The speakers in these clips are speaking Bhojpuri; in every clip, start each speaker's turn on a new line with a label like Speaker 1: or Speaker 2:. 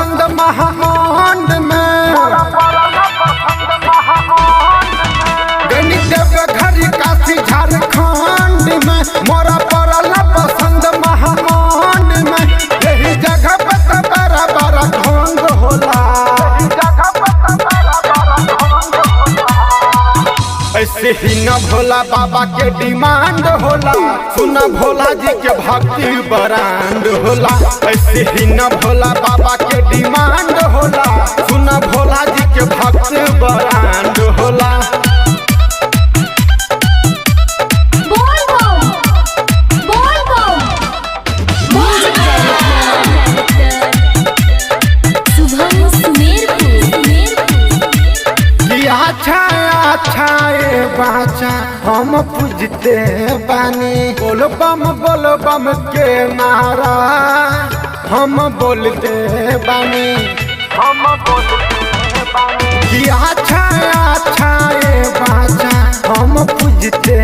Speaker 1: पसंद महामंड में देवघर काशी झारखंड में मोरा पड़ल पसंद महामंड में। यही जगह पे बड़ा बड़ा ढंग होला, ऐसे ही न भोला बाबा के डिमांड होला। सुना भोला जी के भक्ति ब्रांड होला, ऐसे ही न भोला बाबा के डिमांड होला। सुना भोला जी के भक्ति ब्रांड होला। अच्छा बाचा हम पूजते बानी, बोल बम के नारा हम बोलते बानी। अच्छा बाचा हम पूजते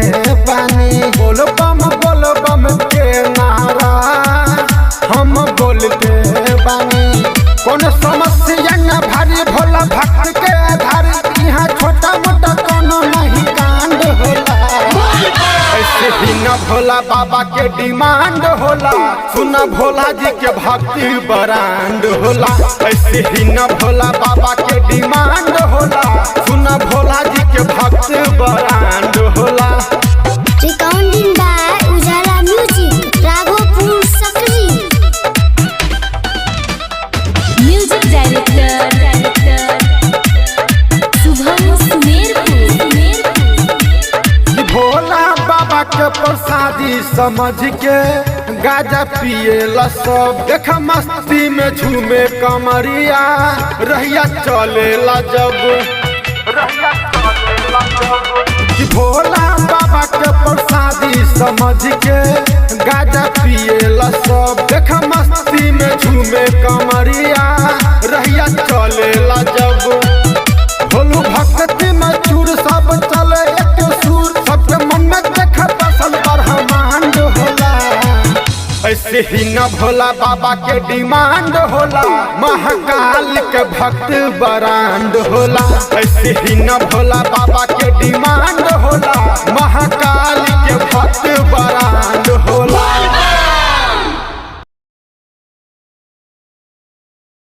Speaker 1: बानी, बोल बम के नारा हम बोलते बानी। कौन समस्या न भारी भोला भक्त के आधार, यहाँ छोटा मोटा कोनो नहीं कांड होला। ऐसे ही न भोला बाबा के डिमांड होला। सुना भोला जी के भक्ति ब्रांड होला, ऐसे ही न भोला बाबा के डिमांड होला। सुना भोला जी के भक्ति ब्रांड होला।
Speaker 2: Recording by Ujala music, Raghopur Sakri. Music director Shubham Sumerpur.
Speaker 1: Bhola Baba के प्रसादी समझ के गाजा पिएला सब, देख मस्ती में झूमे कमरिया रहिया चलेला जब। भोला बाबा के प्रसादी समझ के गाजा पिएला सब, देख मस्ती में झूमे कमरिया रहिया चलेला जब। भोलू भक्ति में चूर सब चले एक सुर, सबके मन में देख बसल ब्रह्मांड होला। ऐसे ही न भोला बाबा के डिमांड होला, महाकाल के भक्त ब्रांड होला। ऐसे ही न भोला बाबा के डिमांड होला, महाकाल के भक्त ब्रांड